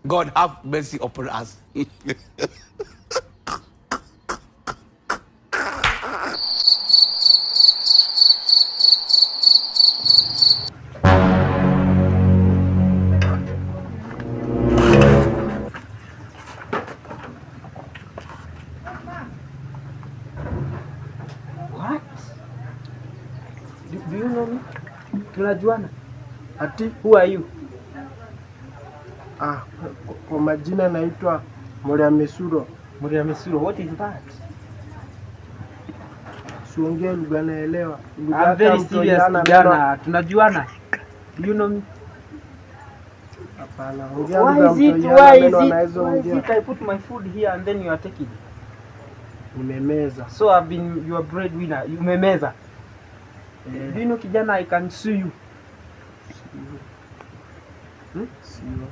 God have mercy upon us. What? Do you know me? Tunajuana? Ati, Who are you? kwa majina naitwa Muriamesuro. Muriamesuro, what is that? Siongee lugha naelewa. I'm very serious kijana. Tunajuana? Do you know me? Hapana. Why is it I put my food here and then you are taking it? Nimemeza. So I've been your breadwinner. You memeza. Do you know kijana, I can sue you. Sio.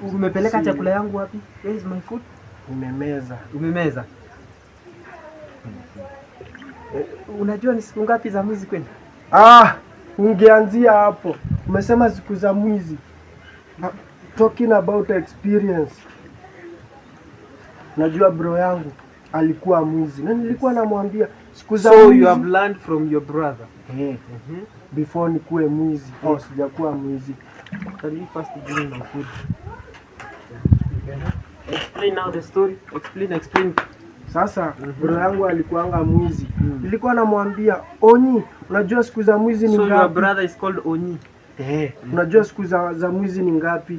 Umepeleka chakula yangu wapi? Where is my food? Nimemeza. Umemeza. Unajua ni siku ngapi za mwizi kwenda? Ungeanzia hapo. Umesema siku za mwizi. Talking about experience. Najua bro yangu alikuwa mwizi. Na nilikuwa namwambia siku za mwizi. So you have learned from your brother. Before nikuwe mwizi. Sijakuwa mwizi. Can you first bring my food? Explain now the story. Explain. Sasa bro yangu alikuanga mwizi. Nilikuwa namwambia, Onyi, unajua siku za mwizi ni ngapi? So your brother is called Onyi. Unajua siku za mwizi ni ngapi?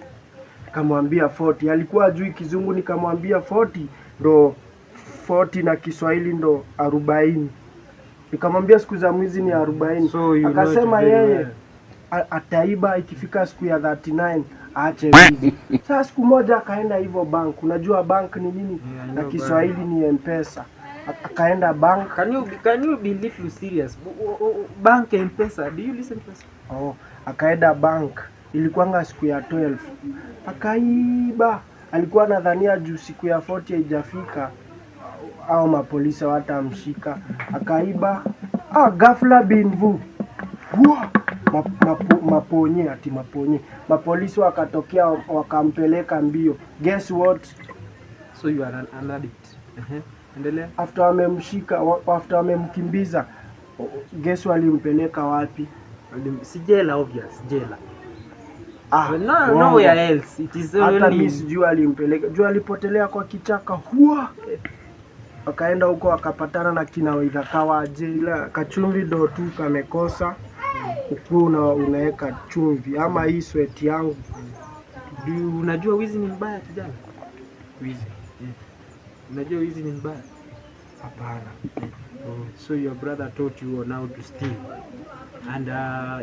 Kamwambia 40. Alikuwa ajui kizungu, nikamwambia 40 ndo 40 na Kiswahili ndo 40. Nikamwambia siku za mwizi ni 40. So akasema yeye ataiba ikifika siku ya 39 aache wizi. Sasa siku moja akaenda hivyo bank. Unajua bank ni nini? Na Kiswahili ni M-Pesa. Akaenda bank. Can you be little serious? Bank M-Pesa. Do you listen to us? Akaenda bank. Ilikuanga siku ya 12. Akaiba. Alikuwa anadhania juu siku ya 40 haijafika au mapolisi watamshika. Akaiba. Ghafla binvu. Maponye. Mapolisi wakatokea wakampeleka mbio. Guess what? So you are an addict. Endelea. After wamemkimbiza, guess walimpeleka wapi? Si jela, obvious, jela. Nowhere else. It is only. Hata mimi sijui alimpeleka. Juu alipotelea kwa kichaka. Wakaenda huko wakapatana na kina Waithakawa jela. Kachumvi ndo tu kamekosa. Ukuna unaweka chumvi ama hii sweat yangu. Unajua wizi ni mbaya kijana? Wizi. Unajua wizi ni mbaya? Hapana. So your brother taught you on how to steal. And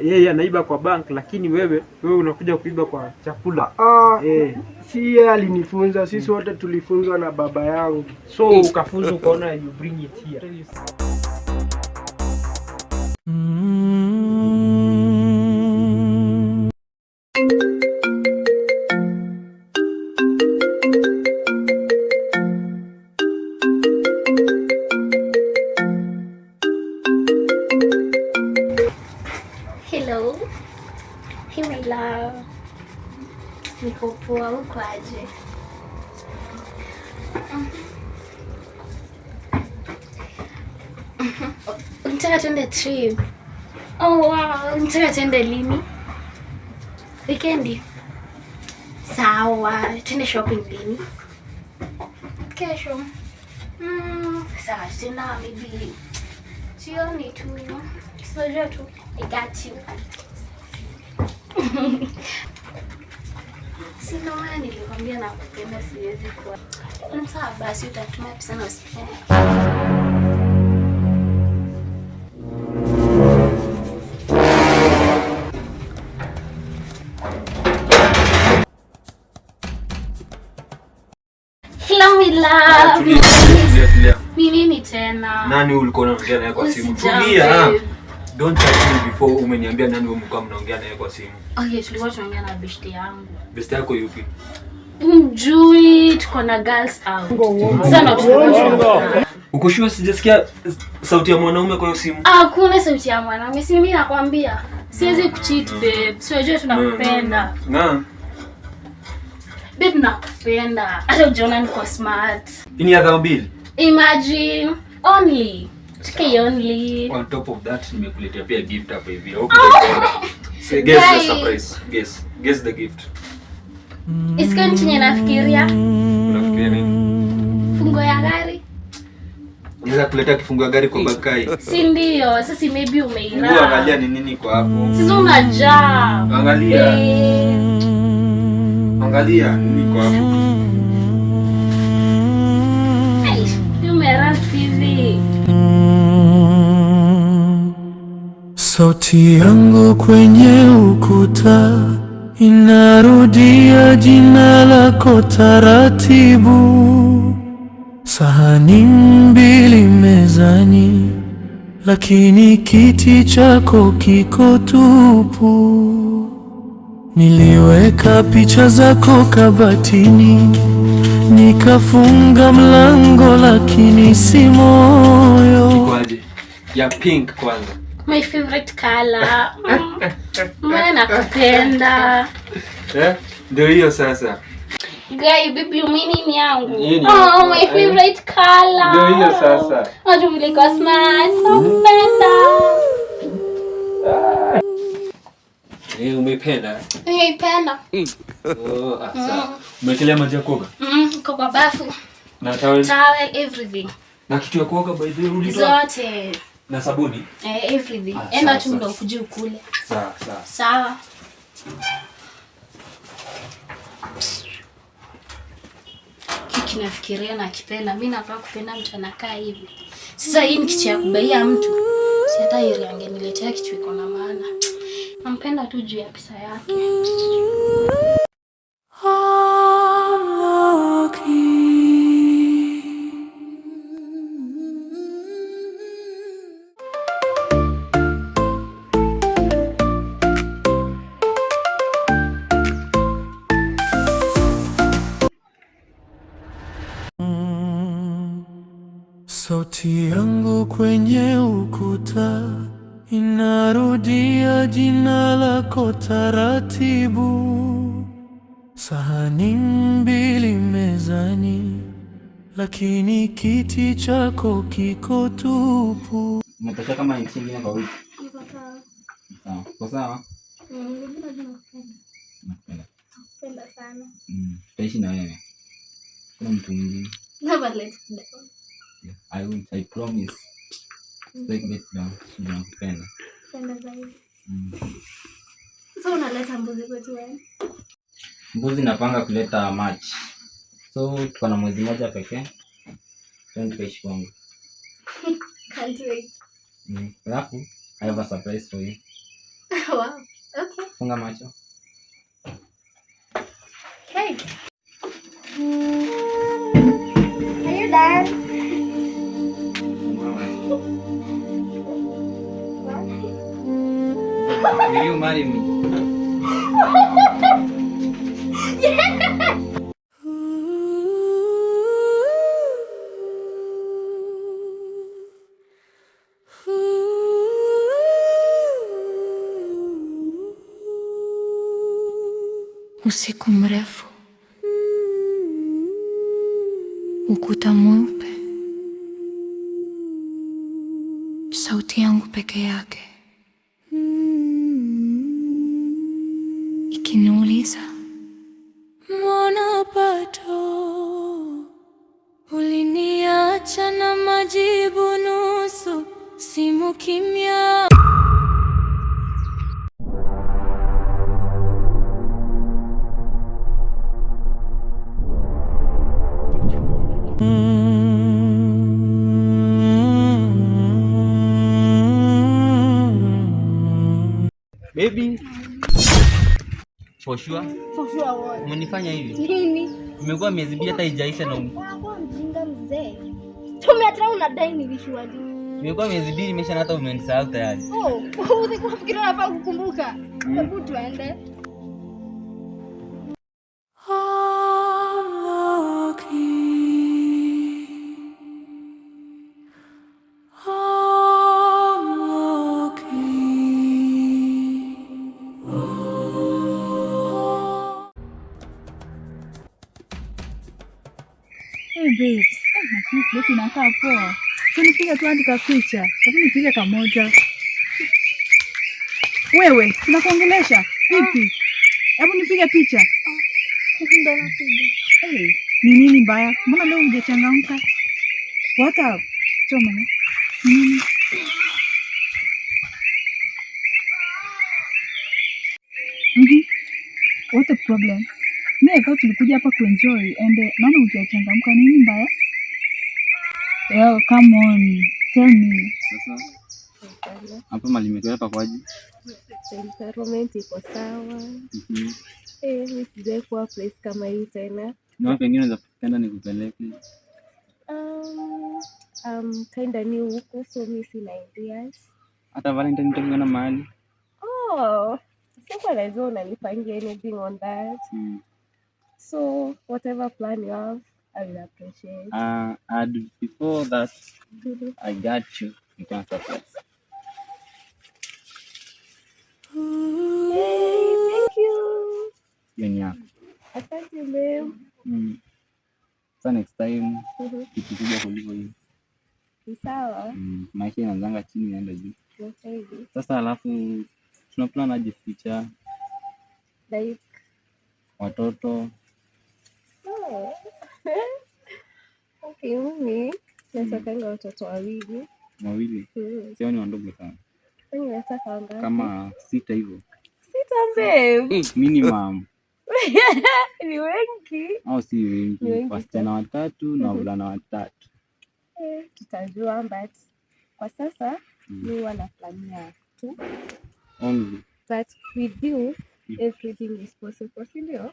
yeye anaiba kwa bank, lakini wewe unakuja kuiba kwa chakula. Si yeye alinifunza, sisi wote tulifunzwa na baba yangu. So ukafunzwa ukaona you bring it here. Hello. Hey my love. Niko poa, uko aje? Unataka tuende trip? Oh wow, unataka tuende lini? Weekendi? Sawa, tuende shopping lini? Kesho. Sawa, tena maybe jioni tu. Sio tu. I got you. Sina maana nilikwambia nakupenda, siwezi kuwa. Sawa basi, utatumia pesa na usipende. Hello my love. Nini tena? Nani ulikuwa unaongea naye kwa simu? Tulia. Don't touch me before umeniambia nani wewe mko mnaongea naye kwa simu. Okay, tulikuwa tunaongea na besti yangu. Besti yako yupi? Mjui, tuko na girls out. Sana tuko. Uko sure sijasikia sauti ya mwanaume kwa hiyo simu? Hakuna sauti ya mwanaume. Si mimi nakwambia. Siwezi kucheat babe. Siwajua tunakupenda. Babe nakupenda. Hata ujiona niko smart. Ini ya dhao mbili. Imagine only. Tuke only. On top of that nimekuletea pia gift hapa hivi. Hope utaipenda. Say guess the surprise. Guess the gift. Isikia ni chenye nafikiria. Unafikiria nini? Fungo ya gari. Unaweza kuleta kifungu gari kwa Bakai. Si ndio? Sasa maybe umeira. Wewe angalia ni nini kwa hapo. Sisi unajaa. Angalia. Angalia nini kwa hapo. Umera TV. Sauti yangu kwenye ukuta inarudia jina lako taratibu. Sahani mbili mezani, lakini kiti chako kiko tupu. Niliweka picha zako kabatini, nikafunga mlango, lakini si moyo. Ikwaje? Ya pink kwanza. My favorite color. Mbona nakupenda. Ndio hiyo sasa. Guy, baby umini ni yangu. Nini? Oh, my favorite color. Ndio hiyo sasa. Watu vile kwa smart. Nakupenda. Umependa? Nimependa. Oh, sawa. Umekelea maji ya kuoga? Kwa kwa bafu. Na towel? Towel, everything. Na kitu ya kuoga by the way ulitoa? Zote. Na sabuni? Everything. Sawa, Enda tu sawa. ndo ukuje ukule. Sawa. Sawa. Kiki nafikiria na kipenda. Mimi napaka kupenda mtu anakaa hivi. Sasa hii ni kitu ya kubaia mtu. Si hata yeye angeniletea kitu iko na maana. Nampenda tu juu ya pesa yake. Sauti yangu kwenye ukuta inarudia jina lako taratibu. Sahani mbili mezani, lakini kiti chako kiko tupu. Umetosha kama nchi nyingine kwa wiki. Sawa. Kwa sawa? Nakupenda. Napenda sana. Tutaishi na wewe. Kuna mtu mwingine. Never let it down. Yeah, I will, I promise. Take it down. Nakupenda. Napenda zaidi. Sasa unaleta mbuzi kwetu wewe? Mbuzi napanga kuleta March. So tuko na mwezi mmoja pekee. Tukaishi kwangu. Can't wait. Alafu, I have a surprise for you. Wow. Okay. Funga macho. Hey. Are you done? Will you marry me? Usiku mrefu, ukuta mweupe, sauti yangu peke yake ikiniuliza, mbona bado uliniacha na majibu nusu, simu kimya. Baby. For sure. For sure what? Umenifanya hivi. Nini? Imekuwa miezi mbili hata haijaisha na Unakuwa mjinga mzee. Tumeatana unadai nilishwali. imekuwa miezi mbili imesha na hata umenisahau tayari. Oh, unafikiri unafaa kukumbuka? Hebu tuende. babes. Leo inakaa poa. Nipige tu andika picha. Hebu nipige kamoja. Wewe, tunakuongelesha. Vipi? Hebu nipige picha. Ndio napiga. Hey, ni nini mbaya? Mbona leo hujachangamka? What up? Choma. Nini? What a problem? I thought tulikuja hapa kuenjoy and naona hujachangamka. Nini mbaya? Well, come on. Tell me. Sasa hapa mali nimekuwa kwaje? Environment iko sawa. Mimi sijai kuwa place kama hii tena. Na wapi wengine unaweza kupenda nikupeleke? Kinda new huko, so mimi sina ideas. Hata Valentine tutakwenda mahali. Oh, sasa lazima unanipangia anything on that. So whatever plan you have, I will appreciate. And before that, I got you. You can surprise. Hey, thank you. Yeah. Asante babe. So next time, tukikuja kuliko hiyo. Ni sawa. Maisha inaanzanga chini inaenda juu. Okay. Sasa alafu tuna plan aje future? Like Watoto. Okay, mimi nataka watoto wawili. Wawili? Sio ni wadogo sana. Mimi nataka wangapi? Kama 6 hivyo. 6 babe. Minimum. Ni wengi. Au si wengi. Wasichana 3 na wavulana 3. Tutajua, but kwa sasa mimi wana plania 2 only. But with you everything is possible, ndio?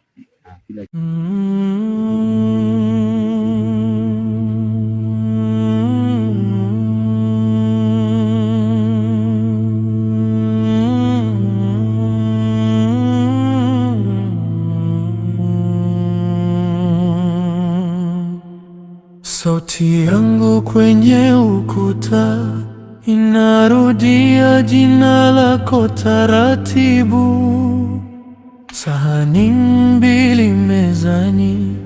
Sauti yangu kwenye ukuta inarudia jina lako taratibu. Sahani 2 mezani,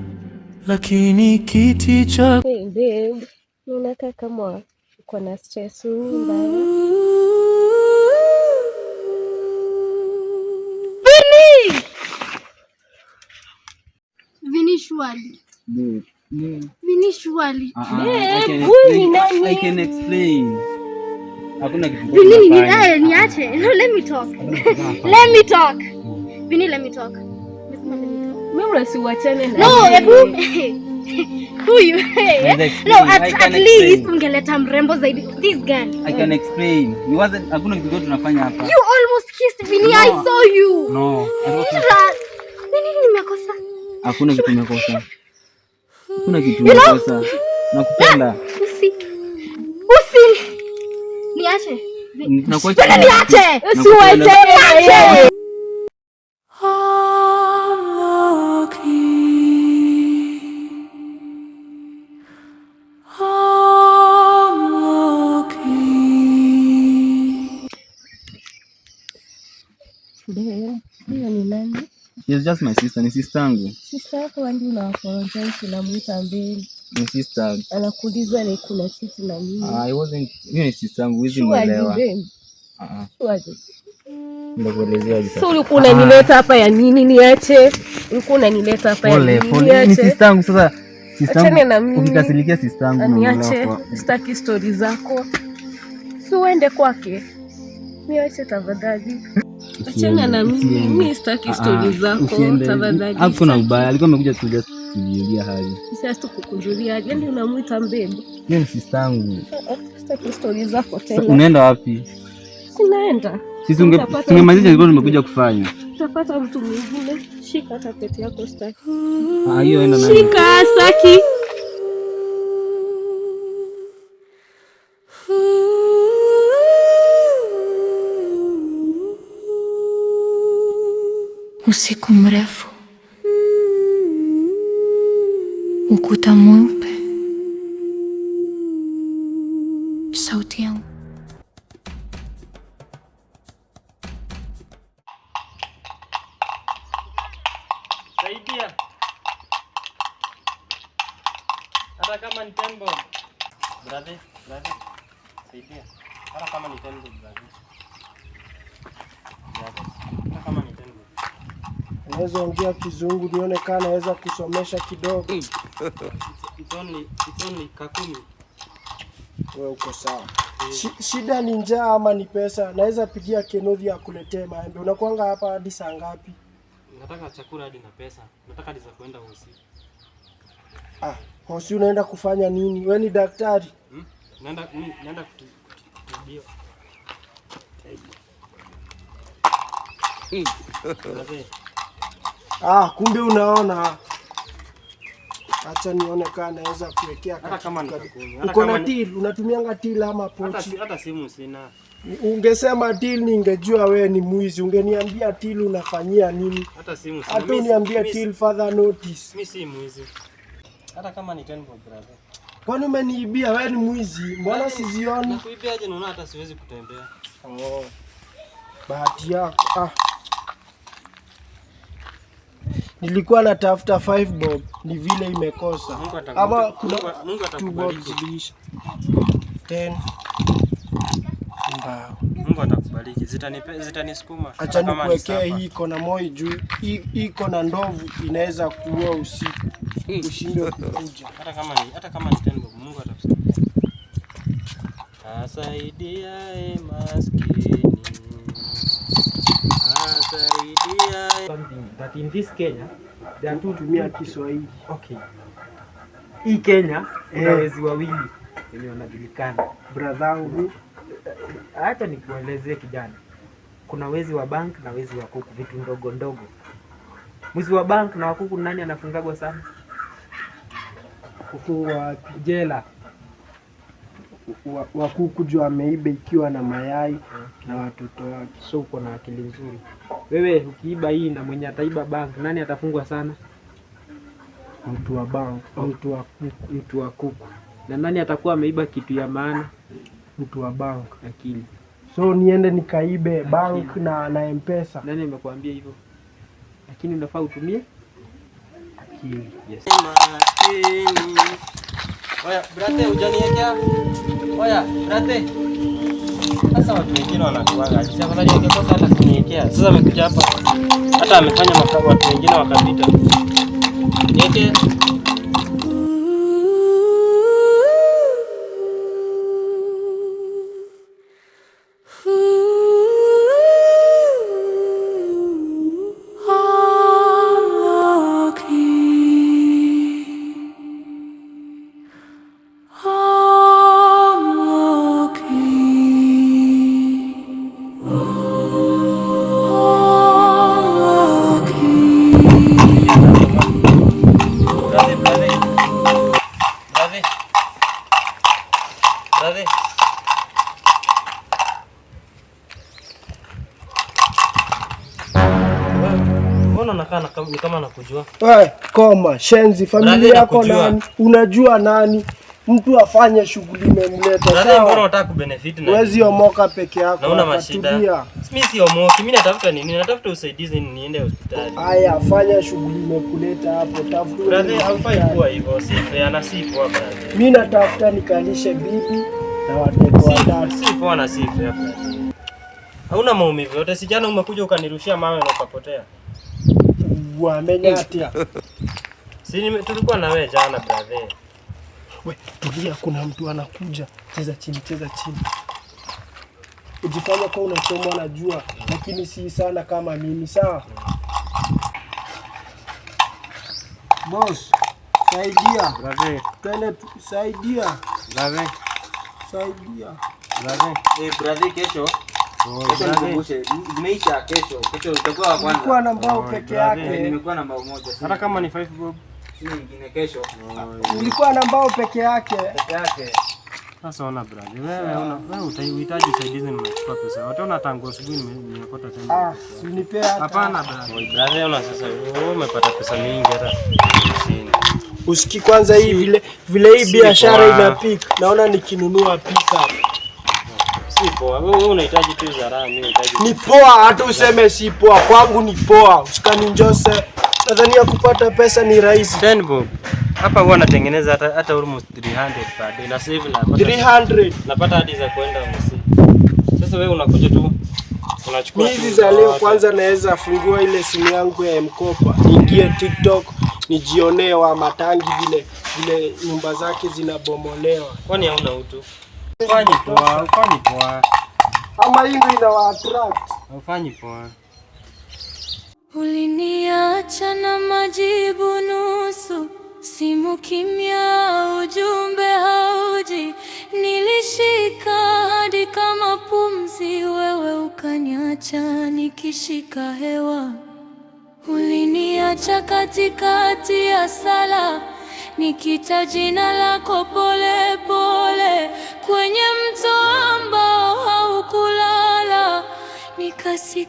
lakini kiti cha Hey babe, unakaa kama uko na stress mbaya. Vini shwali. Vini shwali. I can explain. Hakuna kitu Vini, niache. No, let me talk. Let me talk. Vini, let me talk. Mimi usiwachane na. No, huyu. No, at least ungeleta mrembo zaidi. This girl. I can explain. Hakuna kitu tunafanya hapa. You almost kissed Vini. I saw you. No. Nini nimekosa? Hakuna kitu nimekosa. Hakuna kitu nimekosa. Nakupenda. Usi. Niache. Nakuacha. Niache. Usiwache. Hiyo ni nani? She's just my sister. Ni sister yangu. Sister yako ndio unawafolojai unamuita mbele. Ni sister. Anakuuliza ni kuna kitu na nini? I wasn't. Hiyo ni sister yangu, hizi muelewa. Ndakuelezea hivi. So ulikuwa unanileta hapa ya nini? Niache. Ulikuwa unanileta hapa ya nini? Niache. Ni sister yangu sasa. Sister yangu. Ukikasirikia sister yangu niache. Sitaki story zako. So uende kwake. Niache tafadhali. Achana na mimi. Mimi sitaki story zako tafadhali. Hakuna ubaya. Alikuwa amekuja tu kujulia hali. Sasa tu kukujulia hali. Yaani unamuita mbebe. Hiyo ni sister yangu. Sitaki story zako tena. Unaenda wapi? Sinaenda. Sisi tungemaliza nilikuwa tumekuja kufanya. Utapata mtu mwingine. Shika hata pete yako sitaki. Hiyo enda na. Shika sitaki. Usiku mrefu, ukuta mweupe, sauti yangu. Saidia. Hata kama ni 10 bob. Brother. Saidia. Hata kama ni 10 bob brother. Hata kama ni 10 bob. Naweza ongea Kizungu nione kama naweza kusomesha kidogo. It's only kakumi. Wewe uko sawa. Shida ni njaa ama ni pesa? Naweza pigia Kenothi akuletee maembe. Unakuanga hapa hadi saa ngapi? Nataka chakula hadi na pesa. Nataka hadi za kwenda hosi. Hosi unaenda kufanya nini? Wewe ni daktari? Naenda kutibia. Kumbe unaona. Acha nione kama naweza kuwekea hata kama ni kakumi. Uko na till, unatumianga till ama pochi? Hata simu sina. Ungesema till ningejua wewe ni mwizi. Ungeniambia till unafanyia nini? Hata simu sina. Hata uniambia till further notice. Mimi si mwizi. Hata kama ni 10 bob brother. Kwani umeniibia? Wewe ni mwizi. Mbona sizioni? Nakuibia aje naona hata siwezi kutembea. Bahati yako. Nilikuwa natafuta 5 bob, ni vile imekosa. Ama kuna Mungu atakubariki. 2 bob 10. Mbao. Mungu atakubariki. Zitanisukuma. Acha nikuwekea hii iko na moi juu. Hii iko na ndovu inaweza kuua usiku. Ushinde kuja. Hata kama ni 10 bob Mungu atakusaidia. Asaidia maskini. Something that in this Kenya they are tumia Kiswahili. Okay. Hii Kenya kuna wezi wawili wenye wanajulikana. Brother, acha nikuelezee kijana. Kuna wezi wa bank na wezi wa kuku, vitu ndogo ndogo. Mwizi wa bank na wa kuku nani anafungagwa sana? Kufungwa jela. Wa kuku juu ameiba ikiwa na mayai na watoto wake. So uko na akili nzuri. Wewe ukiiba hii na mwenye ataiba bank nani atafungwa sana? Mtu wa bank, mtu wa kuku. Na nani atakuwa ameiba kitu ya maana? Mtu wa bank. Akili. So niende nikaibe bank na M-Pesa. Nani amekwambia hivyo? Lakini unafaa utumie akili. Yes. Oya, brate hujaniwekea. Oya, brate. Sasa watu wengine wanakuaga. Sasa afadhali angekosa hata kuniwekea. Sasa amekuja hapa. Hata amefanya watu wengine wakapita. Niweke. Ni kama nakujua. Koma, shenzi, familia yako nani? Unajua nani? Mtu afanye shughuli imemleta. Sawa. Mbona unataka kubenefit na? Wezi omoka peke yako. Naona mashida. Mimi si omoki, mimi natafuta nini? Natafuta usaidizi niende hospitali. Haya, fanya shughuli imekuleta hapo. Tafuta. Brother, haufai kuwa hivyo. Si fair na si poa brother. Mimi natafuta nikalishe bibi na watoto watatu. Si poa na si fair brother. Hauna maumivu yote. Si jana umekuja ukanirushia mawe na ukapotea. Wamenyatia. Tulikuwa na wewe jana brother. We, tulia, kuna mtu anakuja. Cheza chini. Ujifanya kwa unachomwa na jua, lakini si sana kama mimi, sawa? Boss, saidia. Brother. Twende saidia. Brother. Saidia. Brother. Brother kesho. Zimeisha kesho utakuwa wa kwanza. Nilikuwa na mbao peke yake. Nimekuwa na mbao moja. Hata kama ni 5 bob. Si nyingine kesho. Nilikuwa na mbao peke yake. Sasa ona brother. Wewe utahitaji usaidizi nimechukua pesa. Utaona tangu asubuhi nimekota tena. Usinipe hata. Hapana brother. Brother ona sasa wewe umepata pesa mingi hata. Usiki kwanza hii vile hii biashara inapika. Naona nikinunua pika. Si poa. Wewe unahitaji tu zaraa, mimi nahitaji. Ni poa, hata useme si poa. Kwangu ni poa. Usikani njose. Nadhani kupata pesa ni rahisi. 10 bob. Hapa huwa natengeneza hata almost 300 per day. Na sasa hivi napata 300. Napata hadi za kwenda msi. Sasa wewe unakuja tu unachukua hizi za leo. Kwanza naweza fungua ile simu yangu ya M-Kopa, niingie TikTok, nijionee wa Matangi vile nyumba zake zinabomolewa. Kwani hauna utu? Ufanyi poa. Ama hii ndio inawa attract. Ufanyi poa. Uliniacha na majibu nusu, simu kimya, ujumbe hauji. Nilishika hadi kama pumzi, wewe ukaniacha nikishika hewa. Uliniacha katikati ya sala, nikita jina lako pole pole, kwenye mto ambao haukulala nikasi